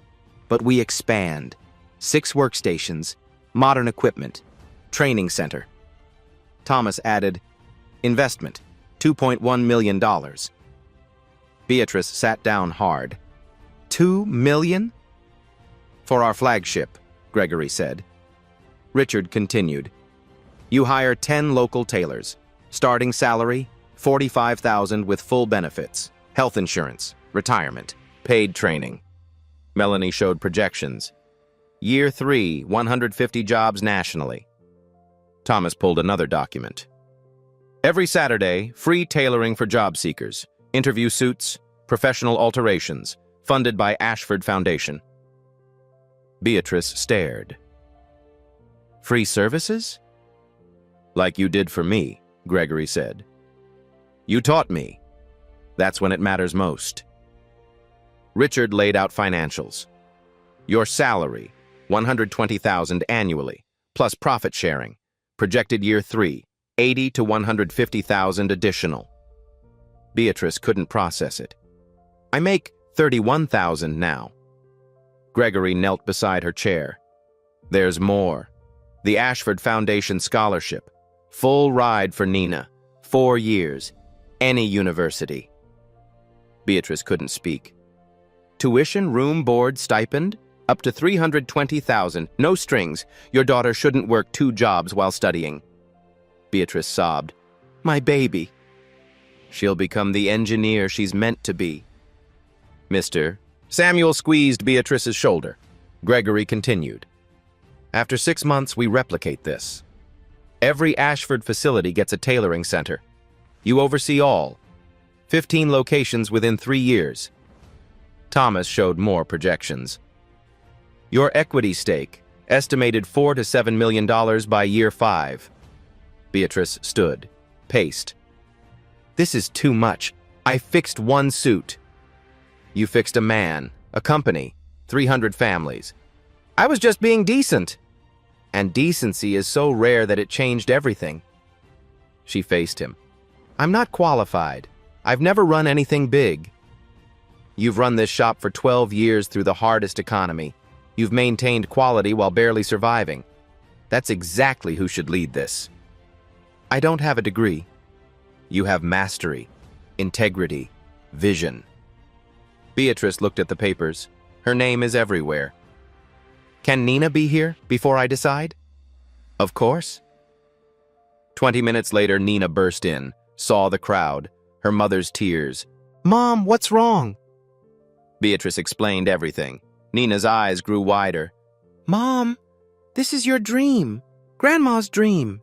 But we expand. 6 workstations. Modern equipment. Training center. Thomas added, investment, $2.1 million. Beatrice sat down hard. $2 million? For our flagship, Gregory said. Richard continued. You hire 10 local tailors. Starting salary, $45,000 with full benefits, health insurance, retirement, paid training. Melanie showed projections. Year 3, 150 jobs nationally. Thomas pulled another document. Every Saturday, free tailoring for job seekers, interview suits, professional alterations, funded by Ashford Foundation. Beatrice stared. Free services? Like you did for me, Gregory said. You taught me. That's when it matters most. Richard laid out financials. Your salary, $120,000 annually, plus profit sharing. Projected year 3, $80,000 to $150,000 additional. Beatrice couldn't process it. I make $31,000 now. Gregory knelt beside her chair. There's more. The Ashford Foundation Scholarship. Full ride for Nina. 4 years. Any university. Beatrice couldn't speak. Tuition, room, board, stipend? Up to $320,000. No strings. Your daughter shouldn't work 2 jobs while studying. Beatrice sobbed. My baby. She'll become the engineer she's meant to be. Mr. Samuel squeezed Beatrice's shoulder. Gregory continued. After 6 months, we replicate this. Every Ashford facility gets a tailoring center. You oversee all. 15 locations within 3 years. Thomas showed more projections. Your equity stake, estimated $4 to $7 million by year 5. Beatrice stood, paced. This is too much. I fixed 1 suit. You fixed a man, a company, 300 families. I was just being decent. And decency is so rare that it changed everything. She faced him. I'm not qualified. I've never run anything big. You've run this shop for 12 years through the hardest economy. You've maintained quality while barely surviving. That's exactly who should lead this. I don't have a degree. You have mastery, integrity, vision. Beatrice looked at the papers. Her name is everywhere. Can Nina be here before I decide? Of course. 20 minutes later, Nina burst in, saw the crowd, her mother's tears. Mom, what's wrong? Beatrice explained everything. Nina's eyes grew wider. Mom, this is your dream. Grandma's dream.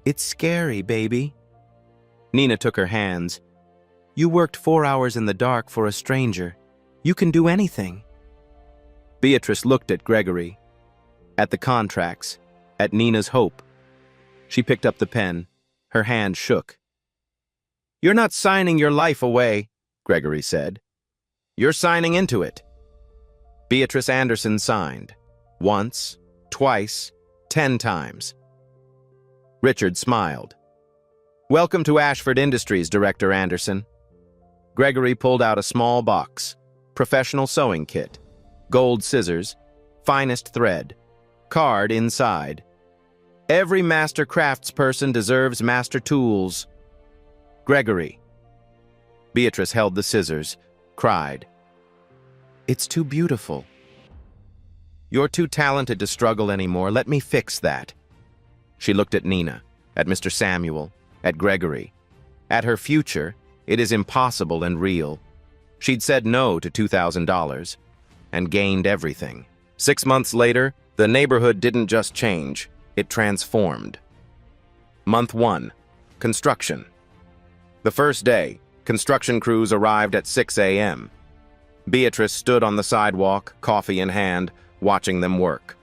It's scary, baby. Nina took her hands. You worked 4 hours in the dark for a stranger. You can do anything. Beatrice looked at Gregory, at the contracts, at Nina's hope. She picked up the pen. Her hand shook. You're not signing your life away, Gregory said. You're signing into it. Beatrice Anderson signed. Once, twice, 10 times. Richard smiled. Welcome to Ashford Industries, Director Anderson. Gregory pulled out a small box. Professional sewing kit. Gold scissors. Finest thread. Card inside. Every master craftsperson deserves master tools. Gregory. Beatrice held the scissors, cried. It's too beautiful. You're too talented to struggle anymore. Let me fix that. She looked at Nina, at Mr. Samuel, at Gregory. At her future, it is impossible and real. She'd said no to $2,000 and gained everything. 6 months later, the neighborhood didn't just change, it transformed. Month 1, construction. The first day, construction crews arrived at 6 a.m. Beatrice stood on the sidewalk, coffee in hand, watching them work.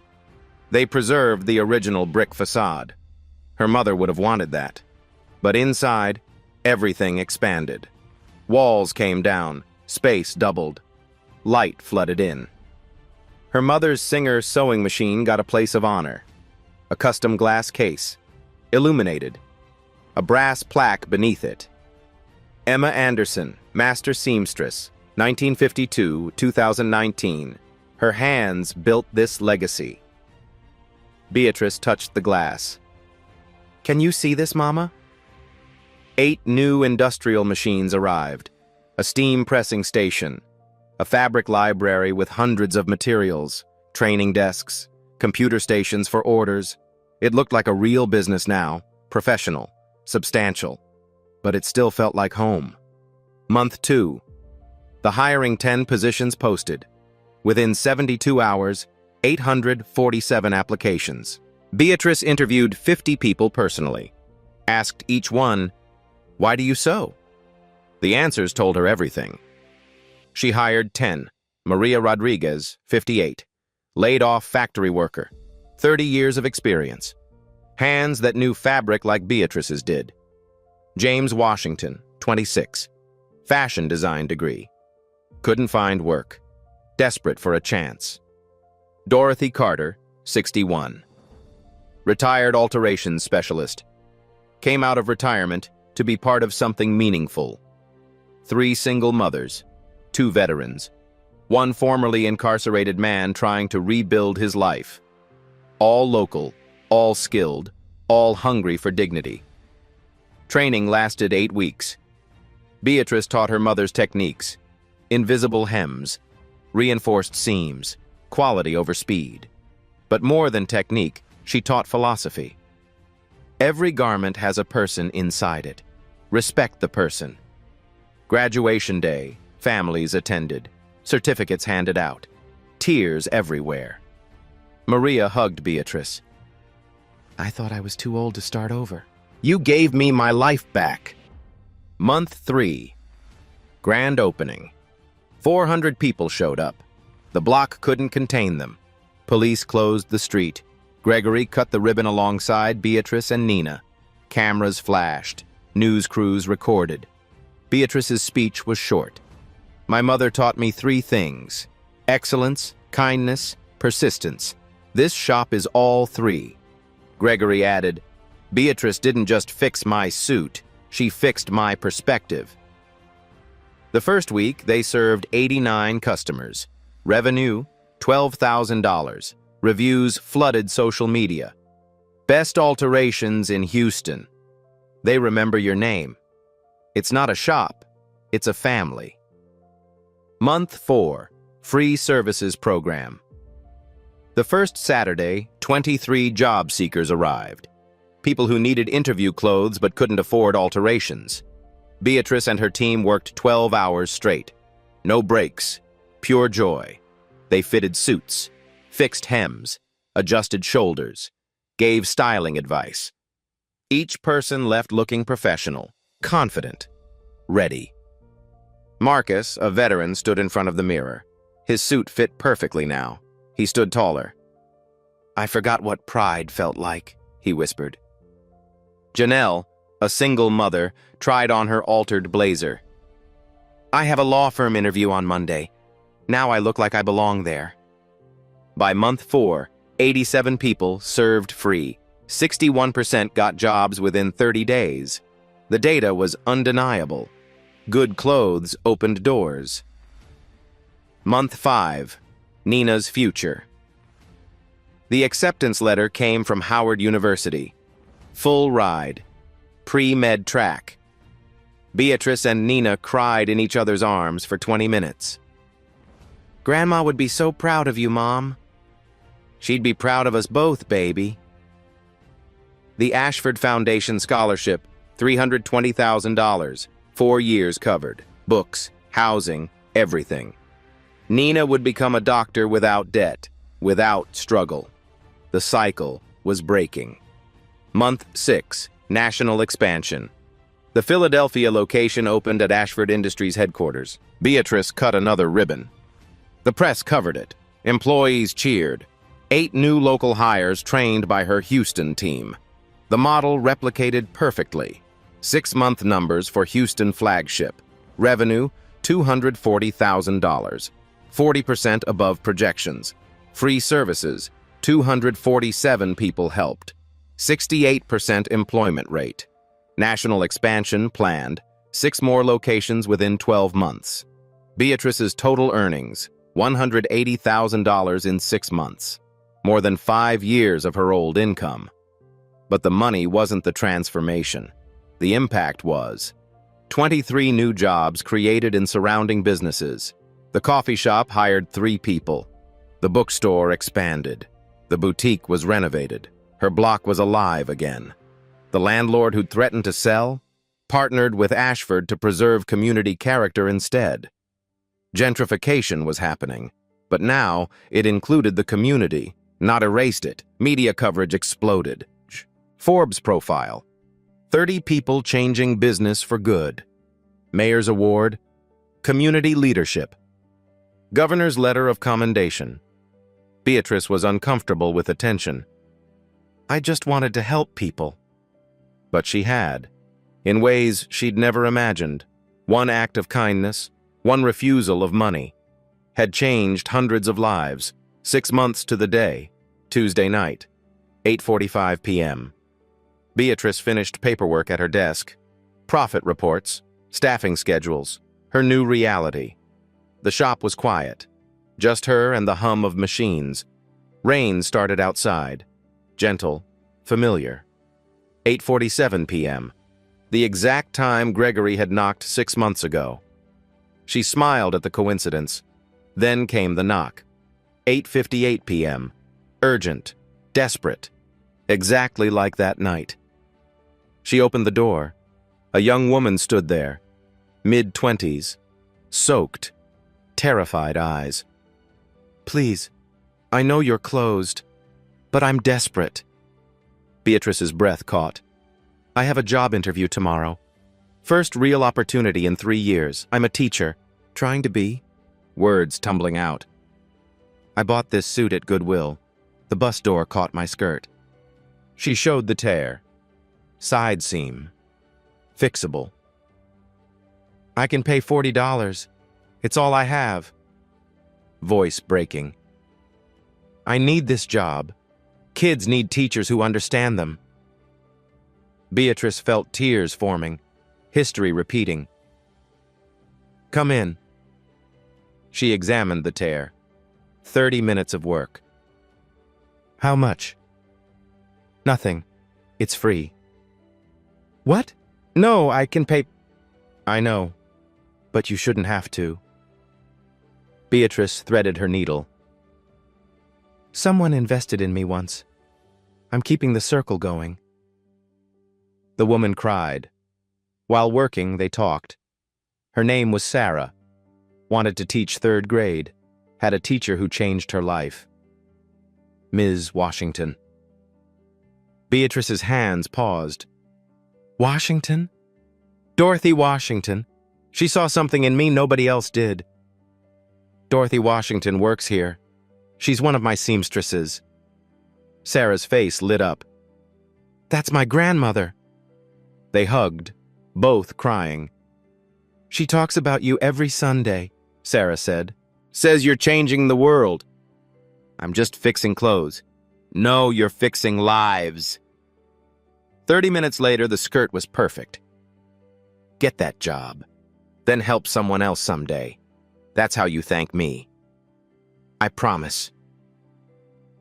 They preserved the original brick facade. Her mother would have wanted that. But inside, everything expanded. Walls came down, space doubled. Light flooded in. Her mother's Singer sewing machine got a place of honor. A custom glass case, illuminated. A brass plaque beneath it. Emma Anderson, Master Seamstress, 1952-2019. Her hands built this legacy. Beatrice touched the glass. Can you see this, Mama? 8 new industrial machines arrived. A steam pressing station. A fabric library with hundreds of materials. Training desks. Computer stations for orders. It looked like a real business now. Professional. Substantial. But it still felt like home. Month 2. The hiring 10 positions posted. Within 72 hours, 847 applications. Beatrice interviewed 50 people personally. Asked each one, "Why do you sew?" The answers told her everything. She hired 10. Maria Rodriguez, 58. Laid-off factory worker. 30 years of experience. Hands that knew fabric like Beatrice's did. James Washington, 26. Fashion design degree. Couldn't find work. Desperate for a chance. Dorothy Carter, 61. Retired alterations specialist. Came out of retirement to be part of something meaningful. 3 single mothers, 2 veterans, 1 formerly incarcerated man trying to rebuild his life. All local, all skilled, all hungry for dignity. Training lasted 8 weeks. Beatrice taught her mother's techniques. Invisible hems, reinforced seams, quality over speed. But more than technique, she taught philosophy. Every garment has a person inside it. Respect the person. Graduation day, families attended, certificates handed out, tears everywhere. Maria hugged Beatrice. I thought I was too old to start over. You gave me my life back. Month 3. Grand opening. 400 people showed up. The block couldn't contain them. Police closed the street. Gregory cut the ribbon alongside Beatrice and Nina. Cameras flashed. News crews recorded. Beatrice's speech was short. My mother taught me 3 things: excellence, kindness, persistence. This shop is all 3. Gregory added, Beatrice didn't just fix my suit, she fixed my perspective. The first week, they served 89 customers. Revenue, $12,000. Reviews flooded social media. Best alterations in Houston. They remember your name. It's not a shop, it's a family. Month 4, Free Services Program. The first Saturday, 23 job seekers arrived. People who needed interview clothes but couldn't afford alterations. Beatrice and her team worked 12 hours straight. No breaks, pure joy. They fitted suits, fixed hems, adjusted shoulders, gave styling advice. Each person left looking professional, confident, ready. Marcus, a veteran, stood in front of the mirror. His suit fit perfectly now. He stood taller. I forgot what pride felt like, he whispered. Janelle, a single mother, tried on her altered blazer. I have a law firm interview on Monday. Now I look like I belong there. By month 4, 87 people served free. 61% got jobs within 30 days. The data was undeniable. Good clothes opened doors. Month 5, Nina's future. The acceptance letter came from Howard University. Full ride. Pre-med track. Beatrice and Nina cried in each other's arms for 20 minutes. Grandma would be so proud of you, Mom. She'd be proud of us both, baby. The Ashford Foundation Scholarship, $320,000, 4 years covered. Books, housing, everything. Nina would become a doctor without debt, without struggle. The cycle was breaking. Month 6, national expansion. The Philadelphia location opened at Ashford Industries headquarters. Beatrice cut another ribbon. The press covered it. Employees cheered. 8 new local hires trained by her Houston team. The model replicated perfectly. 6-month numbers for Houston flagship. Revenue, $240,000. 40% above projections. Free services, 247 people helped. 68% employment rate. National expansion planned. 6 more locations within 12 months. Beatrice's total earnings, $180,000 in 6 months. More than 5 years of her old income. But the money wasn't the transformation. The impact was 23 new jobs created in surrounding businesses. The coffee shop hired 3 people. The bookstore expanded. The boutique was renovated. Her block was alive again. The landlord who'd threatened to sell partnered with Ashford to preserve community character instead. Gentrification was happening, but now it included the community, not erased it. Media coverage exploded. Forbes profile, 30 people changing business for good. Mayor's Award, Community Leadership. Governor's Letter of Commendation. Beatrice was uncomfortable with attention. I just wanted to help people. But she had, in ways she'd never imagined. One act of kindness, one refusal of money, had changed hundreds of lives. 6 months to the day, Tuesday night, 8:45 p.m. Beatrice finished paperwork at her desk. Profit reports, staffing schedules, her new reality. The shop was quiet, just her and the hum of machines. Rain started outside, gentle, familiar. 8:47 p.m., the exact time Gregory had knocked 6 months ago. She smiled at the coincidence. Then came the knock. 8:58 p.m., urgent, desperate, exactly like that night. She opened the door. A young woman stood there, mid-20s, soaked, terrified eyes. Please, I know you're closed, but I'm desperate. Beatrice's breath caught. I have a job interview tomorrow. First real opportunity in 3 years. I'm a teacher. Trying to be? Words tumbling out. I bought this suit at Goodwill. The bus door caught my skirt. She showed the tear. Side seam. Fixable. I can pay $40. It's all I have. Voice breaking. I need this job. Kids need teachers who understand them. Beatrice felt tears forming, history repeating. Come in. She examined the tear. 30 minutes of work. How much? Nothing. It's free. What? No, I can pay. I know, but you shouldn't have to. Beatrice threaded her needle. Someone invested in me once. I'm keeping the circle going. The woman cried. While working, they talked. Her name was Sarah. Wanted to teach 3rd grade. Had a teacher who changed her life. Ms. Washington. Beatrice's hands paused. Washington? Dorothy Washington. She saw something in me nobody else did. Dorothy Washington works here. She's one of my seamstresses. Sarah's face lit up. That's my grandmother. They hugged, both crying. She talks about you every Sunday, Sarah said. Says you're changing the world. I'm just fixing clothes. No, you're fixing lives. 30 minutes later, the skirt was perfect. Get that job. Then help someone else someday. That's how you thank me. I promise.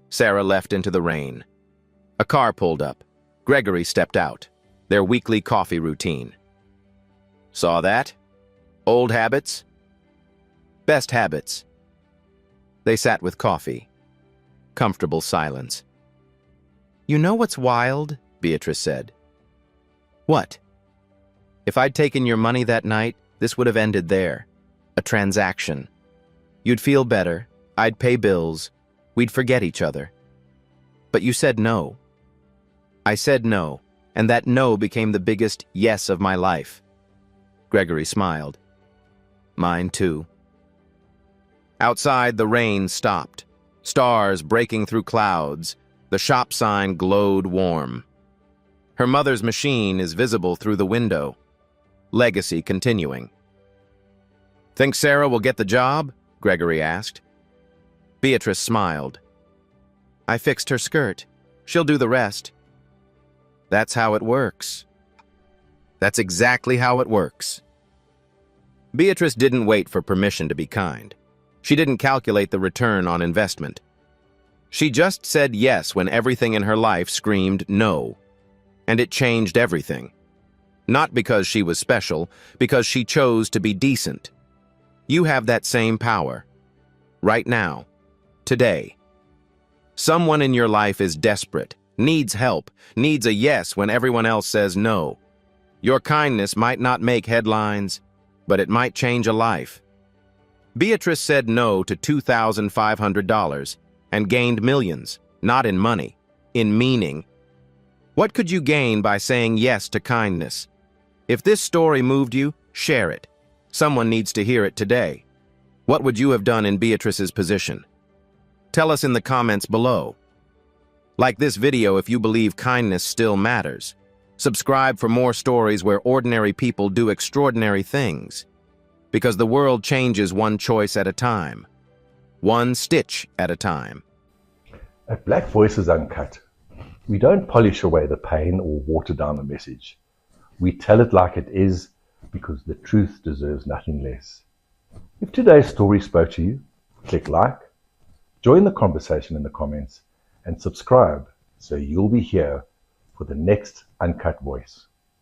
Sarah left into the rain. A car pulled up. Gregory stepped out. Their weekly coffee routine. Saw that? Old habits? Best habits. They sat with coffee. Comfortable silence. You know what's wild? Beatrice said. What? If I'd taken your money that night, this would have ended there. A transaction. You'd feel better. I'd pay bills. We'd forget each other. But you said no. I said no, and that no became the biggest yes of my life. Gregory smiled. Mine too. Outside, the rain stopped. Stars breaking through clouds, the shop sign glowed warm. Her mother's machine is visible through the window. Legacy continuing. "Think Sarah will get the job?" Gregory asked. Beatrice smiled. "I fixed her skirt. She'll do the rest." That's how it works. That's exactly how it works. Beatrice didn't wait for permission to be kind. She didn't calculate the return on investment. She just said yes when everything in her life screamed no. And it changed everything. Not because she was special, because she chose to be decent. You have that same power. Right now. Today. Someone in your life is desperate, needs help, needs a yes when everyone else says no. Your kindness might not make headlines, but it might change a life. Beatrice said no to $2,500 and gained millions, not in money, in meaning. What could you gain by saying yes to kindness? If this story moved you, share it. Someone needs to hear it today. What would you have done in Beatrice's position? Tell us in the comments below. Like this video if you believe kindness still matters. Subscribe for more stories where ordinary people do extraordinary things. Because the world changes one choice at a time. One stitch at a time. At Black Voices Uncut, we don't polish away the pain or water down the message. We tell it like it is because the truth deserves nothing less. If today's story spoke to you, click like, join the conversation in the comments, and subscribe so you'll be here for the next Uncut Voice.